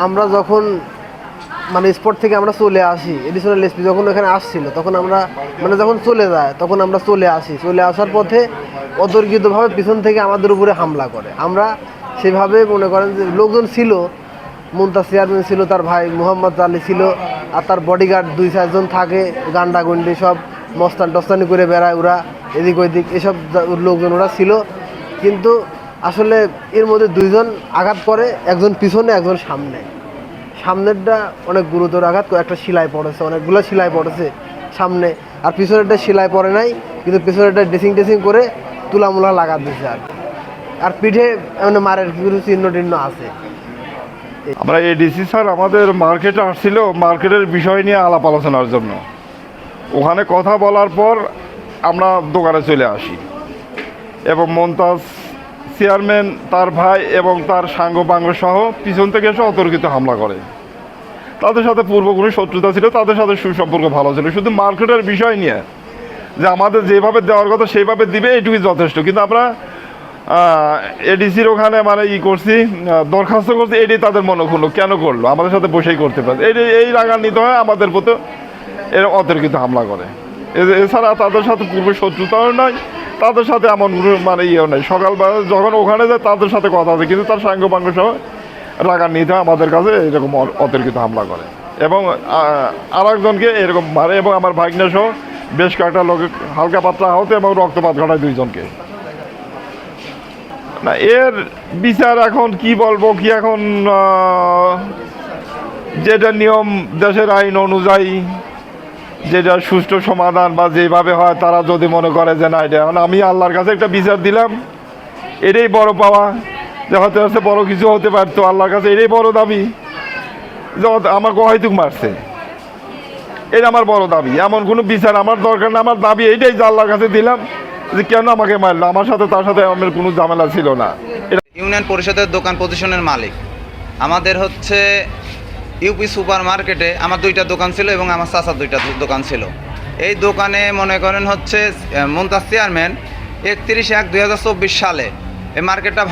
আমরা যখন মানে স্পট থেকে আমরা চলে আসি, এডিশনাল এসপি যখন এখানে আসছিল তখন আমরা মানে যখন চলে যায় তখন আমরা চলে আসি, চলে আসার পথে অতর্কিতভাবে পিছন থেকে আমাদের উপরে হামলা করে। আমরা সেভাবে মনে করেন যে লোকজন ছিল, মুমতাজ চেয়ারম্যান ছিল, তার ভাই মোহাম্মদ আলী ছিল, আর তার বডিগার্ড 2-4 জন থাকে, গান্ডা গন্ডি সব মস্তান টস্তানি করে বেড়ায় ওরা, এদিক ওইদিক এসব লোকজন ওরা ছিল। কিন্তু আসলে এর মধ্যে 2 জন আঘাত করে, একজন পিছনে একজন সামনে। সামনেরটা অনেক গুরুতর আঘাত, একটা সেলাই পড়েছে, অনেকগুলো সেলাই পড়েছে সামনে, আর পিছনেরটা সেলাই পড়ে নাই, কিন্তু পিছনেরটা ড্রেসিং করে তুলামুলা লাগা দিয়েছে। আর পিঠে এমন মারের কিছু চিহ্ন টিহ্ন আছে। আমরা এডিসি স্যার আমাদের মার্কেটে আসছিল মার্কেটের বিষয় নিয়ে আলাপ আলোচনার জন্য। ওখানে কথা বলার পর আমরা দোকানে চলে আসি এবং মুমতাজ চেয়ারম্যান, তার ভাই এবং তার সাঙ্গ বাঙ্গ সহ পিছন থেকে এসে অতর্কিত হামলা করে। তাদের সাথে পূর্ব কোনো শত্রুতা ছিল, তাদের সাথে সুসম্পর্ক ভালো ছিল, শুধু মার্কেটের বিষয় নিয়ে যে আমাদের যেভাবে দেওয়ার কথা সেইভাবে দিবে এটুকুই যথেষ্ট। কিন্তু আমরা এডিসির ওখানে মানে করছি, দরখাস্ত করছি, এটাই তাদের মনে হলো কেন করলো, আমাদের সাথে বসেই করতে পারে, এই রাগান্বিত হয় আমাদের প্রতি এর অতর্কিত হামলা করে। এছাড়া তাদের সাথে পূর্ব শত্রুতাও নয়, তাদের সাথে এমন মানে ইয়েও নেই। সকালবেলা যখন ওখানে যায় তাদের সাথে কথা আছে, কিন্তু তার সাঙ্গ পাঙ্গ সহ রাগান্বিত হয় আমাদের কাছে এরকম অতর্কিত হামলা করে এবং আর একজনকে এরকম মারে এবং আমার ভাগ্নে সহ বেশ কয়েকটা লোক হালকা পাতলা আহত এবং রক্তপাত ঘটায় 2 জনকে। না, এর বিচার এখন কি বলবো, কি এখন যেটা নিয়ম দেশের আইন অনুযায়ী যেটা সুষ্ঠু সমাধান বা যেভাবে হয়, তারা যদি মনে করে যে না এটা এখন আমি আল্লাহর কাছে একটা বিচার দিলাম, এটাই বড় পাওয়া, যে হয়তো হচ্ছে বড় কিছু হতে পারতো, আল্লাহর কাছে এটাই বড় দাবি যে আমাকে হয়তুক মারছে, এটা আমার বড় দাবি। এমন কোনো বিচার আমার দরকার না, আমার দাবি এইটাই যে আল্লাহর কাছে দিলাম যে কেন আমাকে মারলো, আমার সাথে তার সাথে আমার কোনো ঝামেলা ছিল না। ইউনিয়ন পরিষদের দোকান পজিশনের মালিক আমাদের হচ্ছে ইউপি সুপার মার্কেটে আমার 2টা দোকান ছিল এবং আমার চাচার 2টা দোকান ছিল। এই দোকানে মনে করেন হচ্ছে মুমতাজ চেয়ারম্যান 31/1/2024 সালে এই মার্কেটটা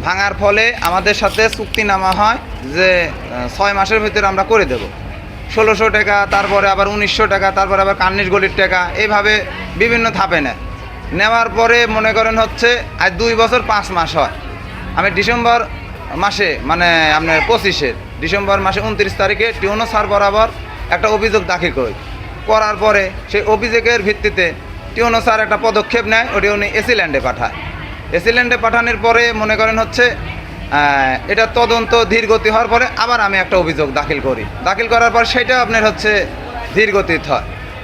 ভাঙার ফলে আমাদের সাথে চুক্তিনামা হয় যে 6 মাসের ভিতরে আমরা করে দেব। 1600 টাকা, তারপরে আবার 1900 টাকা, তারপরে আবার কার্নিশ গলির টাকা, এইভাবে বিভিন্ন ধাপে নেওয়ার পরে মনে করেন হচ্ছে আজ 2 বছর 5 মাস হয়। আমি ডিসেম্বর মাসে মানে আপনার 25 ডিসেম্বর মাসে 29 তারিখে টিউনো স্যার বরাবর একটা অভিযোগ দাখিল করার পরে সেই অভিযোগের ভিত্তিতে টিউনো স্যার একটা পদক্ষেপ নেয়, ওটি উনি এসিল্যান্ডে পাঠায়। এসিল্যান্ডে পাঠানোর পরে মনে করেন হচ্ছে এটা তদন্ত ধীর গতি হওয়ার পরে আবার আমি একটা অভিযোগ দাখিল করার পর সেটা আপনার হচ্ছে ধীর গতিত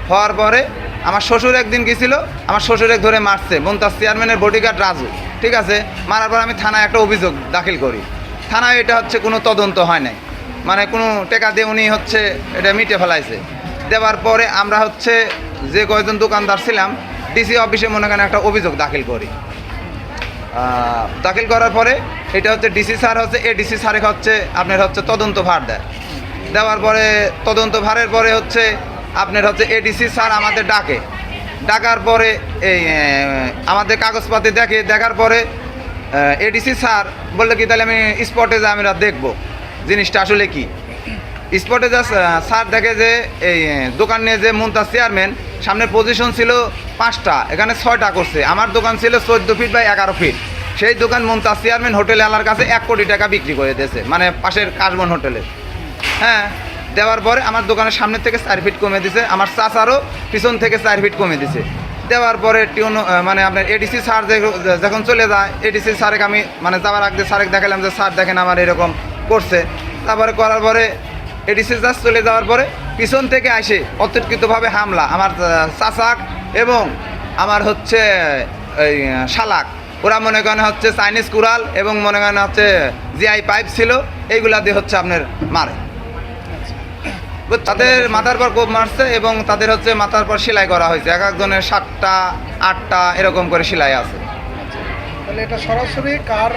হওয়ার পরে আমার শ্বশুর একদিন গেছিল, আমার শ্বশুরে ধরে মারছে মুমতাজ চেয়ারম্যানের বডিগার্ড রাজু, ঠিক আছে। মারার পর আমি থানায় একটা অভিযোগ দাখিল করি। থানায় এটা হচ্ছে কোনো তদন্ত হয় নাই, মানে কোনো টাকা দিয়ে উনি হচ্ছে এটা মিটে ফেলাইছে। দেওয়ার পরে আমরা হচ্ছে যে কয়েকজন দোকানদার ছিলাম ডিসি অফিসে মনে করেন একটা অভিযোগ দাখিল করার পরে এটা হচ্ছে ডিসি স্যার হচ্ছে এডিসি স্যারে হচ্ছে আপনার হচ্ছে তদন্ত ভার দেওয়ার পরে তদন্ত ভারের পরে হচ্ছে আপনার হচ্ছে এডিসি স্যার আমাদের ডাকার পরে এই আমাদের কাগজপাতি দেখার পরে এডিসি স্যার বললে কি তাহলে আমি স্পটে যা আমরা দেখবো জিনিসটা আসলে কি। স্পটে যা স্যার দেখে যে এই দোকান নিয়ে যে মুমতাজ চেয়ারম্যান সামনের পজিশন ছিল 5টা, এখানে 6টা করছে। আমার দোকান ছিল 14 ফিট বাই 11 ফিট। সেই দোকান মুমতাজ চেয়ারম্যান হোটেলে আলার কাছে 1 কোটি টাকা বিক্রি করে দিয়েছে, মানে পাশের কাশবন হোটেলে। হ্যাঁ, দেওয়ার পরে আমার দোকানের সামনের থেকে 4 ফিট কমে দিছে, আমার চাচারও পিছন থেকে 4 ফিট কমে দিছে। দেওয়ার পরে মানে আপনার এডিসি স্যার যখন চলে যায়, এডিসি স্যারকে আমি মানে যাওয়ার আগে স্যারকে দেখালাম যে স্যার দেখেন আমার এরকম করছে। তারপরে করার পরে এডিসি স্যার চলে যাওয়ার পরে পিছন থেকে আসে অতর্কিতভাবে হামলা আমার চাচাক এবং আমার হচ্ছে এই শালাক, ওরা মনে করেন হচ্ছে চাইনিজ কুড়াল এবং মনে করেন হচ্ছে জিআই পাইপ ছিল, এইগুলা দিয়ে হচ্ছে আপনার মারে। তাদের মাথার পর কোপ মারছে এবং তাদের হচ্ছে মাথার পর সেলাই করা হয়েছে, এক একজনের 7টা 8টা এরকম করে সেলাই আছে। তাহলে এটা সরাসরি কার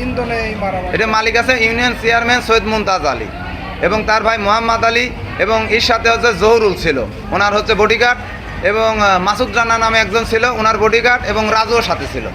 ইন্ধনে এই মারামারি? এটা মালিক আছে ইউনিয়ন চেয়ারম্যান সৈয়দ মুমতাজ আলী এবং তার ভাই মোহাম্মদ আলী এবং এর সাথে হচ্ছে জহুরুল ছিল, ওনার হচ্ছে বডিগার্ড, এবং মাসুদ রানা নামে একজন ছিল ওনার বডিগার্ড, এবং রাজুও সাথে ছিল।